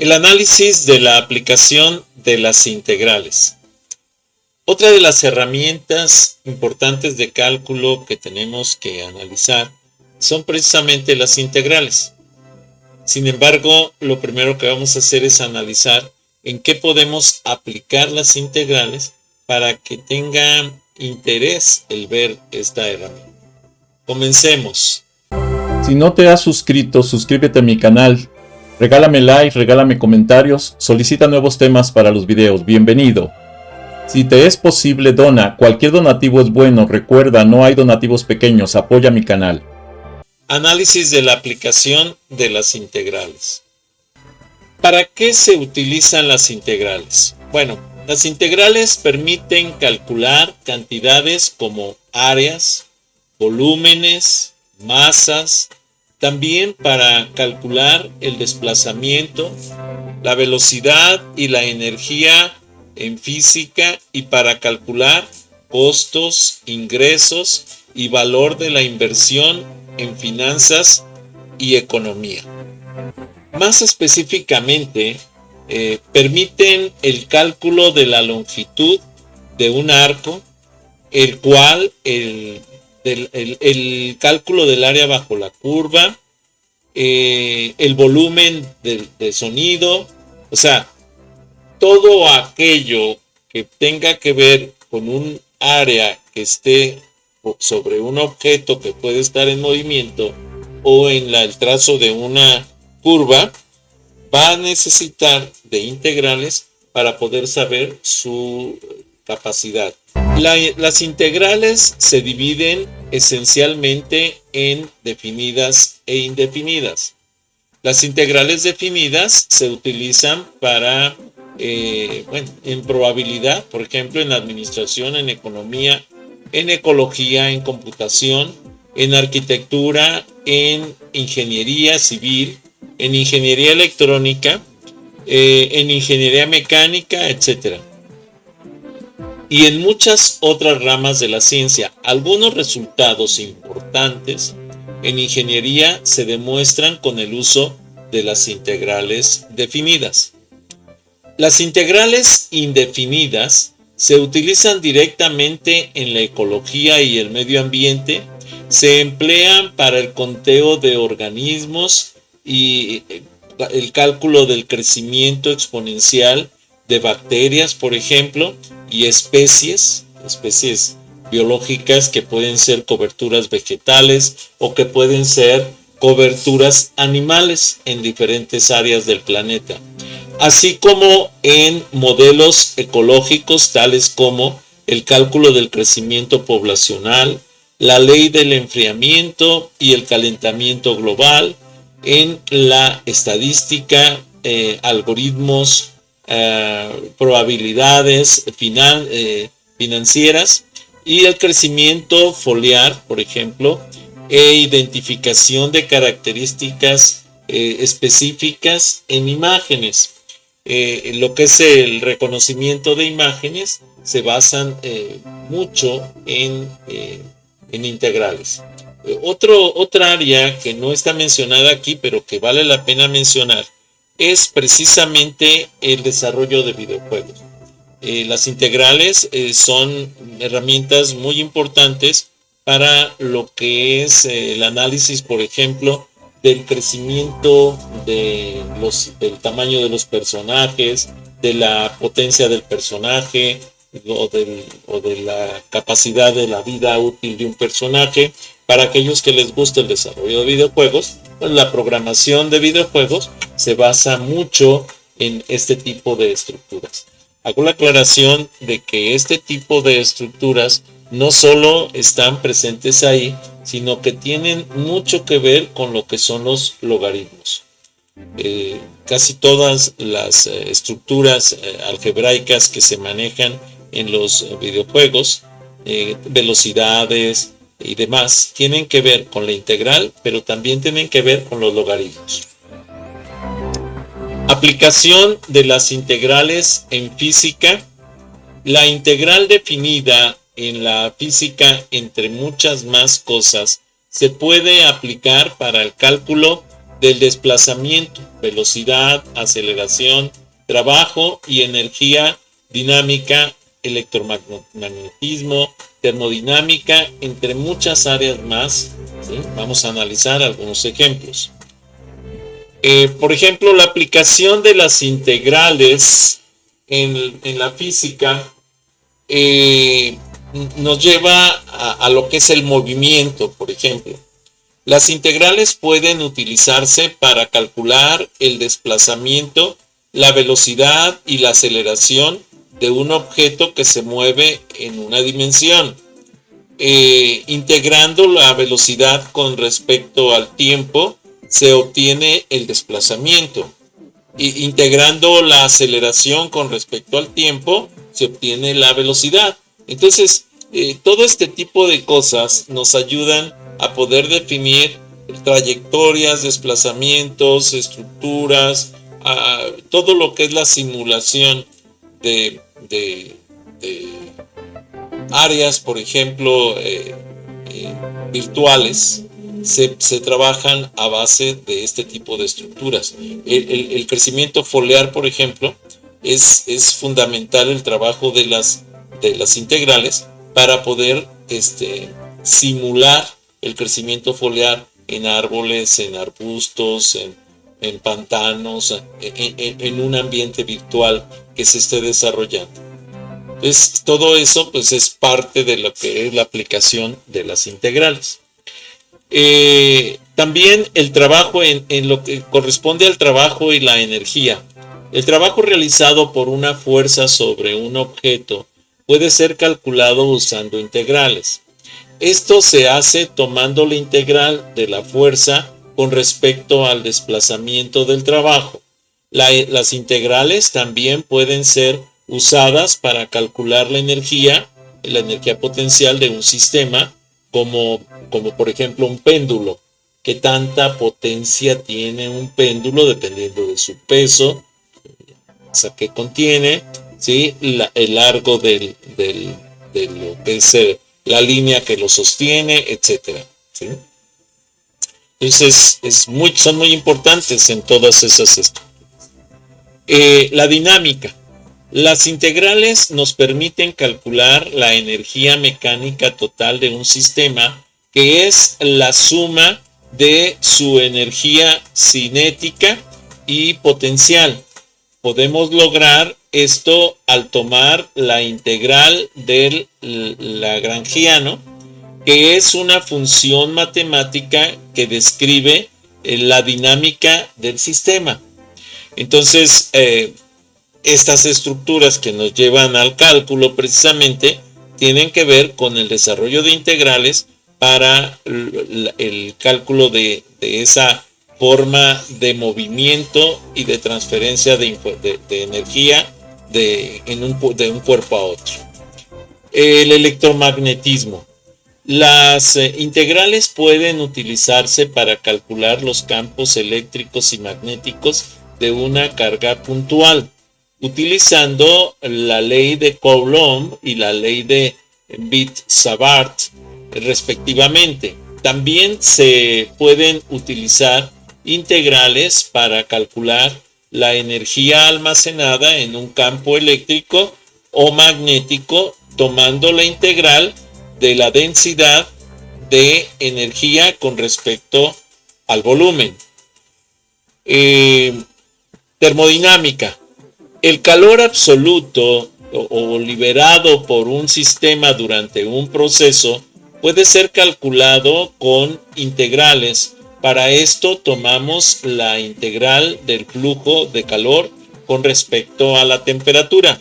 El análisis de la aplicación de las integrales. Otra de las herramientas importantes de cálculo que tenemos que analizar son precisamente las integrales. Sin embargo, lo primero que vamos a hacer es analizar en qué podemos aplicar las integrales para que tenga interés el ver esta herramienta. Comencemos. Si no te has suscrito, suscríbete a mi canal. Regálame like, regálame comentarios, solicita nuevos temas para los videos. Bienvenido. Si te es posible, dona. Cualquier donativo es bueno. Recuerda, no hay donativos pequeños. Apoya mi canal. Análisis de la aplicación de las integrales. ¿Para qué se utilizan las integrales? Bueno, las integrales permiten calcular cantidades como áreas, volúmenes, masas, también para calcular el desplazamiento, la velocidad y la energía en física y para calcular costos, ingresos y valor de la inversión en finanzas y economía. Más específicamente, permiten el cálculo de la longitud de un arco, el cual el cálculo del área bajo la curva, el volumen de sonido, o sea, todo aquello que tenga que ver con un área que esté sobre un objeto que puede estar en movimiento o en el trazo de una curva, va a necesitar de integrales para poder saber su capacidad. Las integrales se dividen esencialmente en definidas e indefinidas. Las integrales definidas se utilizan para, en probabilidad, por ejemplo, en administración, en economía, en ecología, en computación, en arquitectura, en ingeniería civil, en ingeniería electrónica, en ingeniería mecánica, etc. Y en muchas otras ramas de la ciencia. Algunos resultados importantes en ingeniería se demuestran con el uso de las integrales definidas. Las integrales indefinidas se utilizan directamente en la ecología y el medio ambiente, se emplean para el conteo de organismos y el cálculo del crecimiento exponencial de bacterias, por ejemplo, y especies biológicas que pueden ser coberturas vegetales o que pueden ser coberturas animales en diferentes áreas del planeta, así como en modelos ecológicos tales como el cálculo del crecimiento poblacional, la ley del enfriamiento y el calentamiento global, en la estadística, algoritmos, probabilidades financieras y el crecimiento foliar, por ejemplo, e identificación de características específicas en imágenes. Lo que es el reconocimiento de imágenes se basan mucho en integrales. Otra área que no está mencionada aquí, pero que vale la pena mencionar, es precisamente el desarrollo de videojuegos. Las integrales son herramientas muy importantes para lo que es el análisis, por ejemplo, del crecimiento del tamaño de los personajes, de la potencia del personaje o de la capacidad de la vida útil de un personaje. Para aquellos que les gusta el desarrollo de videojuegos, pues la programación de videojuegos se basa mucho en este tipo de estructuras. Hago la aclaración de que este tipo de estructuras no solo están presentes ahí, sino que tienen mucho que ver con lo que son los logaritmos. Casi todas las estructuras algebraicas que se manejan en los videojuegos, velocidades y demás, tienen que ver con la integral, pero también tienen que ver con los logaritmos. Aplicación de las integrales en física. La integral definida en la física, entre muchas más cosas, se puede aplicar para el cálculo del desplazamiento, velocidad, aceleración, trabajo y energía dinámica, electromagnetismo, termodinámica, entre muchas áreas más, ¿sí? Vamos a analizar algunos ejemplos. Por ejemplo, la aplicación de las integrales en la física nos lleva a lo que es el movimiento, por ejemplo. Las integrales pueden utilizarse para calcular el desplazamiento, la velocidad y la aceleración de un objeto que se mueve en una dimensión. Integrando la velocidad con respecto al tiempo, se obtiene el desplazamiento. Integrando la aceleración con respecto al tiempo, se obtiene la velocidad. Entonces, todo este tipo de cosas nos ayudan a poder definir trayectorias, desplazamientos, estructuras, todo lo que es la simulación de áreas, por ejemplo, virtuales, se trabajan a base de este tipo de estructuras. El crecimiento foliar, por ejemplo, es fundamental el trabajo de las integrales para poder simular el crecimiento foliar en árboles, en arbustos, en pantanos, en un ambiente virtual que se esté desarrollando. Entonces, todo eso pues, es parte de lo que es la aplicación de las integrales. También el trabajo en lo que corresponde al trabajo y la energía. El trabajo realizado por una fuerza sobre un objeto puede ser calculado usando integrales. Esto se hace tomando la integral de la fuerza con respecto al desplazamiento del trabajo. Las integrales también pueden ser usadas para calcular la energía potencial de un sistema, como por ejemplo un péndulo. ¿Qué tanta potencia tiene un péndulo dependiendo de su peso, que contiene, ¿sí? El largo de lo que es la línea que lo sostiene, etcétera, ¿sí? Entonces son muy importantes en todas esas estructuras. La dinámica. Las integrales nos permiten calcular la energía mecánica total de un sistema, que es la suma de su energía cinética y potencial. Podemos lograr esto al tomar la integral del lagrangiano, que es una función matemática que describe la dinámica del sistema. Entonces, estas estructuras que nos llevan al cálculo precisamente tienen que ver con el desarrollo de integrales para el cálculo de esa forma de movimiento y de transferencia de energía de un cuerpo a otro. El electromagnetismo. Las integrales pueden utilizarse para calcular los campos eléctricos y magnéticos de una carga puntual, utilizando la ley de Coulomb y la ley de Biot-Savart, respectivamente. También se pueden utilizar integrales para calcular la energía almacenada en un campo eléctrico o magnético, tomando la integral de la densidad de energía con respecto al volumen. Termodinámica. El calor absoluto o liberado por un sistema durante un proceso puede ser calculado con integrales. Para esto tomamos la integral del flujo de calor con respecto a la temperatura.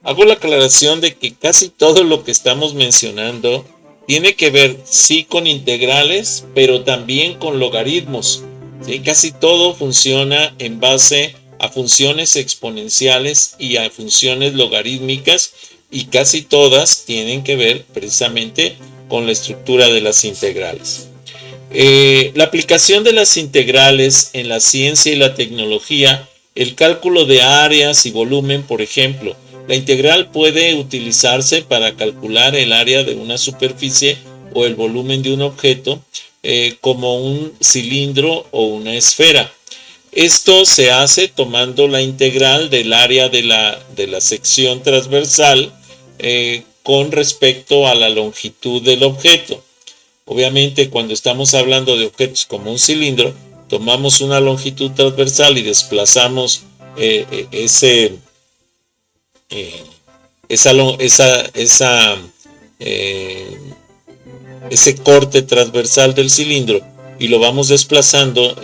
Hago la aclaración de que casi todo lo que estamos mencionando tiene que ver sí con integrales, pero también con logaritmos, ¿sí? Casi todo funciona en base a funciones exponenciales y a funciones logarítmicas, y casi todas tienen que ver precisamente con la estructura de las integrales. La aplicación de las integrales en la ciencia y la tecnología, el cálculo de áreas y volumen, por ejemplo. La integral puede utilizarse para calcular el área de una superficie o el volumen de un objeto, como un cilindro o una esfera. Esto se hace tomando la integral del área de la sección transversal con respecto a la longitud del objeto. Obviamente, cuando estamos hablando de objetos como un cilindro, tomamos una longitud transversal y desplazamos ese corte transversal del cilindro y lo vamos desplazando,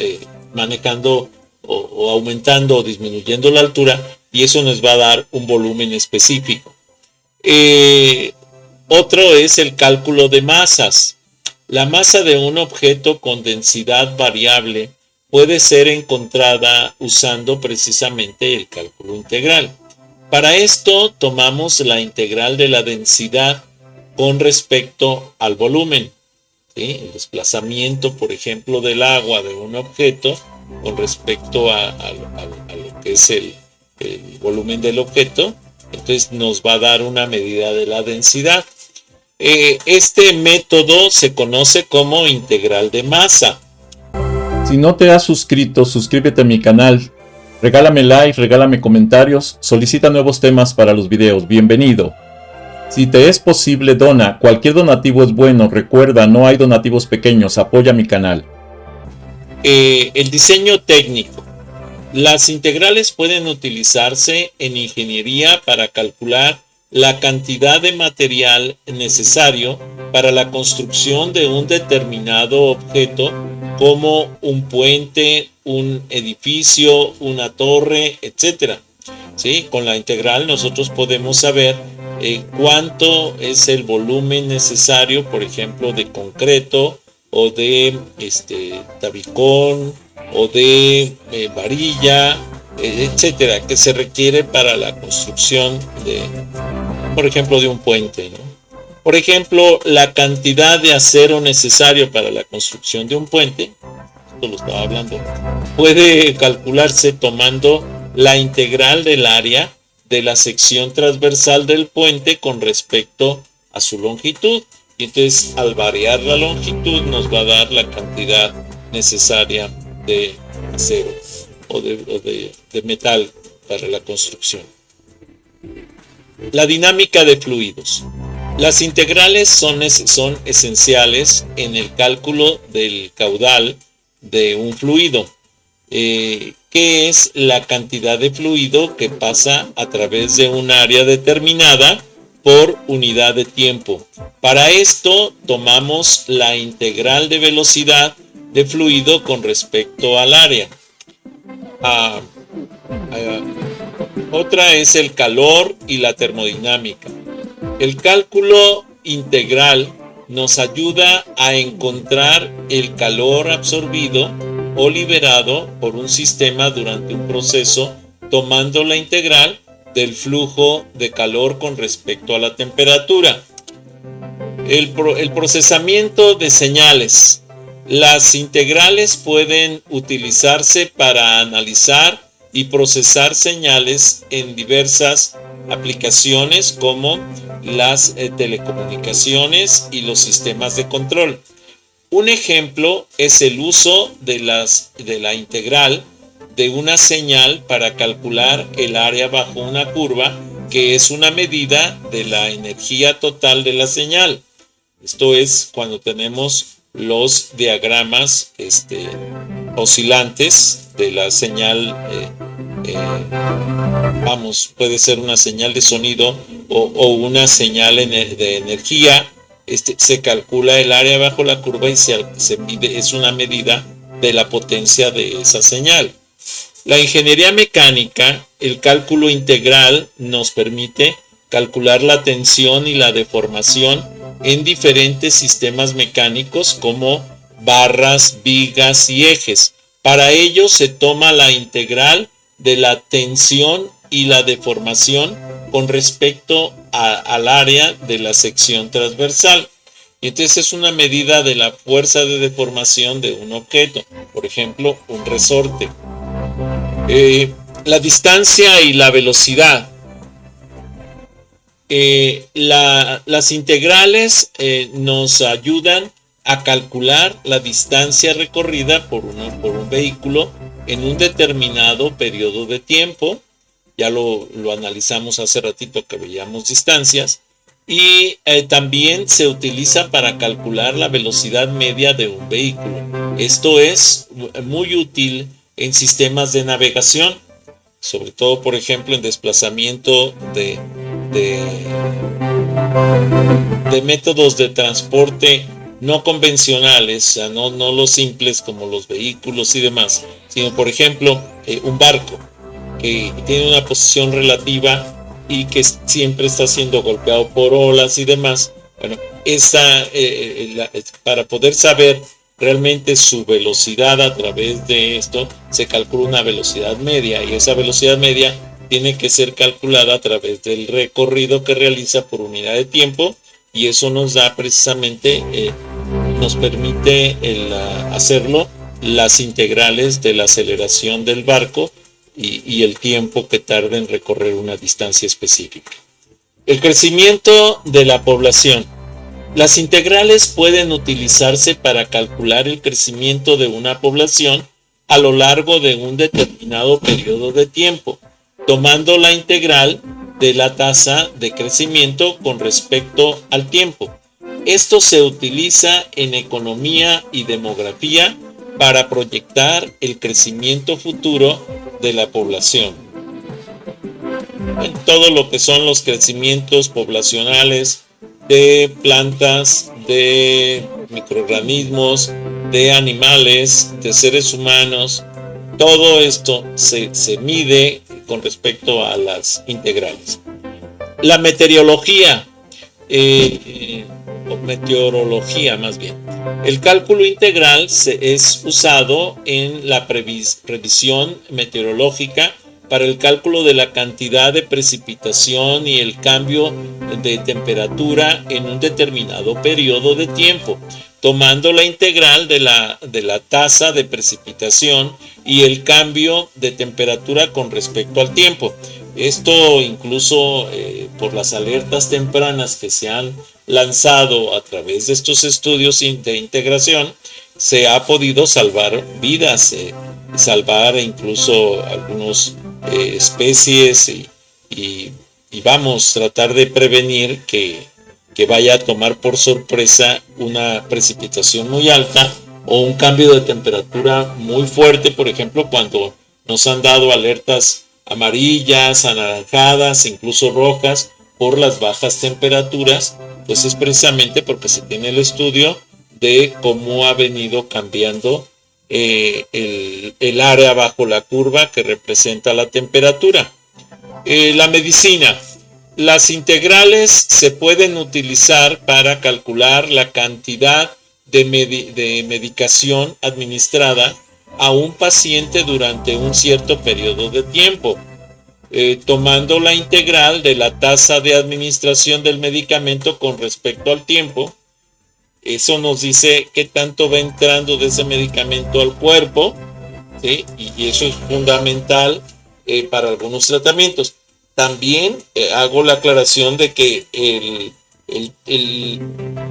manejando o aumentando o disminuyendo la altura, y eso nos va a dar un volumen específico. Otro es el cálculo de masas. La masa de un objeto con densidad variable puede ser encontrada usando precisamente el cálculo integral. Para esto tomamos la integral de la densidad con respecto al volumen, ¿sí? El desplazamiento, por ejemplo, del agua de un objeto con respecto a lo que es el volumen del objeto, entonces nos va a dar una medida de la densidad. Este método se conoce como integral de masa. Si no te has suscrito, suscríbete a mi canal. Regálame like, regálame comentarios, solicita nuevos temas para los videos. Bienvenido. Si te es posible, dona. Cualquier donativo es bueno. Recuerda, no hay donativos pequeños. Apoya mi canal. El diseño técnico. Las integrales pueden utilizarse en ingeniería para calcular la cantidad de material necesario para la construcción de un determinado objeto, como un puente, un edificio, una torre, etc. ¿Sí? Con la integral nosotros podemos saber cuánto es el volumen necesario, por ejemplo, de concreto o de tabicón o de varilla, etcétera, que se requiere para la construcción de, por ejemplo, de un puente, ¿no? Por ejemplo, la cantidad de acero necesario para la construcción de un puente, esto lo estaba hablando, puede calcularse tomando la integral del área de la sección transversal del puente con respecto a su longitud. Y entonces, al variar la longitud, nos va a dar la cantidad necesaria de acero o de metal para la construcción. La dinámica de fluidos. Las integrales son esenciales en el cálculo del caudal de un fluido, que es la cantidad de fluido que pasa a través de un área determinada por unidad de tiempo. Para esto tomamos la integral de velocidad de fluido con respecto al área. Otra es el calor y la termodinámica. El cálculo integral nos ayuda a encontrar el calor absorbido o liberado por un sistema durante un proceso, tomando la integral del flujo de calor con respecto a la temperatura. El procesamiento de señales. Las integrales pueden utilizarse para analizar y procesar señales en diversas aplicaciones como las telecomunicaciones y los sistemas de control. Un ejemplo es el uso de la integral de una señal para calcular el área bajo una curva, que es una medida de la energía total de la señal. Esto es cuando tenemos los diagramas oscilantes de la señal, puede ser una señal de sonido o una señal de energía. Se calcula el área bajo la curva y se mide, es una medida de la potencia de esa señal. La ingeniería mecánica, el cálculo integral nos permite calcular la tensión y la deformación en diferentes sistemas mecánicos como barras, vigas y ejes. Para ello se toma la integral de la tensión y la deformación con respecto al área de la sección transversal. Y entonces es una medida de la fuerza de deformación de un objeto, por ejemplo, un resorte. La distancia y la velocidad. Las integrales nos ayudan a calcular la distancia recorrida por un vehículo en un determinado periodo de tiempo. Ya lo analizamos hace ratito que veíamos distancias. Y también se utiliza para calcular la velocidad media de un vehículo. Esto es muy útil en sistemas de navegación, sobre todo, por ejemplo, en desplazamiento de métodos de transporte no convencionales, o sea, no los simples como los vehículos y demás, sino, por ejemplo, un barco que tiene una posición relativa y que siempre está siendo golpeado por olas y demás. Bueno, para poder saber realmente su velocidad a través de esto, se calcula una velocidad media, y esa velocidad media tiene que ser calculada a través del recorrido que realiza por unidad de tiempo, y eso nos da precisamente, nos permite hacerlo las integrales de la aceleración del barco y el tiempo que tarda en recorrer una distancia específica. El crecimiento de la población. Las integrales pueden utilizarse para calcular el crecimiento de una población a lo largo de un determinado periodo de tiempo, tomando la integral de la tasa de crecimiento con respecto al tiempo. Esto se utiliza en economía y demografía para proyectar el crecimiento futuro de la población. En todo lo que son los crecimientos poblacionales de plantas, de microorganismos, de animales, de seres humanos, todo esto se mide con respecto a las integrales. La meteorología, o meteorología más bien. El cálculo integral es usado en la previsión meteorológica para el cálculo de la cantidad de precipitación y el cambio de temperatura en un determinado periodo de tiempo, tomando la integral de la tasa de precipitación y el cambio de temperatura con respecto al tiempo. Esto incluso por las alertas tempranas que se han lanzado a través de estos estudios de integración, se ha podido salvar vidas, salvar incluso algunas especies y vamos a tratar de prevenir que vaya a tomar por sorpresa una precipitación muy alta o un cambio de temperatura muy fuerte, por ejemplo, cuando nos han dado alertas amarillas, anaranjadas, incluso rojas por las bajas temperaturas, pues es precisamente porque se tiene el estudio de cómo ha venido cambiando el área bajo la curva que representa la temperatura. La medicina. Las integrales se pueden utilizar para calcular la cantidad de medicación administrada a un paciente durante un cierto periodo de tiempo, tomando la integral de la tasa de administración del medicamento con respecto al tiempo. Eso nos dice qué tanto va entrando de ese medicamento al cuerpo, ¿sí? Y eso es fundamental para algunos tratamientos. También hago la aclaración de que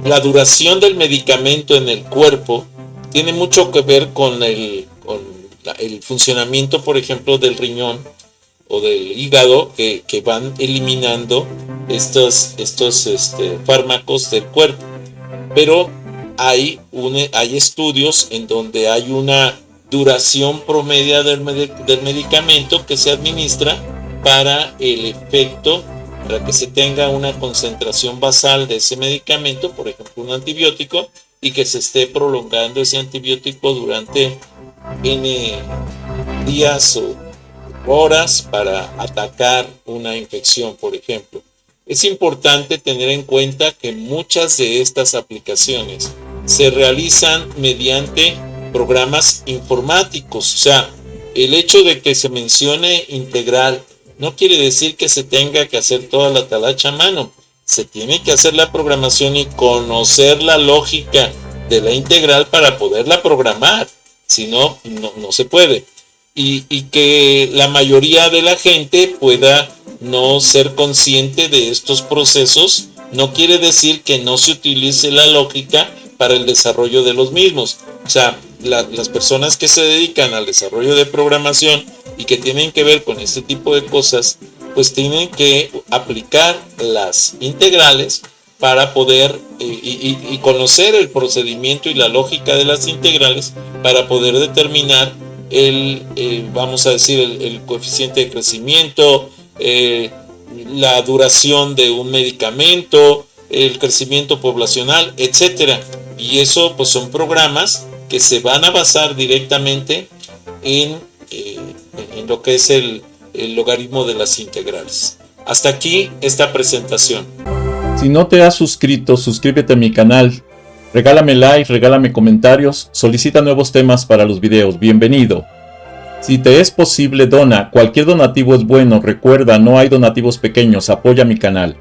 la duración del medicamento en el cuerpo tiene mucho que ver con el funcionamiento, por ejemplo, del riñón o del hígado, que van eliminando estos fármacos del cuerpo. Pero hay estudios en donde hay una duración promedio del medicamento que se administra para el efecto, para que se tenga una concentración basal de ese medicamento, por ejemplo un antibiótico, y que se esté prolongando ese antibiótico durante N días o horas para atacar una infección, por ejemplo. Es importante tener en cuenta que muchas de estas aplicaciones se realizan mediante programas informáticos. O sea, el hecho de que se mencione integral no quiere decir que se tenga que hacer toda la talacha a mano. Se tiene que hacer la programación y conocer la lógica de la integral para poderla programar. Si no, no se puede. Y que la mayoría de la gente pueda no ser consciente de estos procesos no quiere decir que no se utilice la lógica para el desarrollo de los mismos. O sea, las personas que se dedican al desarrollo de programación y que tienen que ver con este tipo de cosas, pues tienen que aplicar las integrales para poder y conocer el procedimiento y la lógica de las integrales para poder determinar vamos a decir, el coeficiente de crecimiento, la duración de un medicamento, el crecimiento poblacional, etcétera. Y eso pues son programas que se van a basar directamente en lo que es el logaritmo de las integrales. Hasta aquí esta presentación. Si no te has suscrito, suscríbete a mi canal. Regálame like, regálame comentarios, solicita nuevos temas para los videos. Bienvenido. Si te es posible, dona. Cualquier donativo es bueno. Recuerda, no hay donativos pequeños. Apoya mi canal.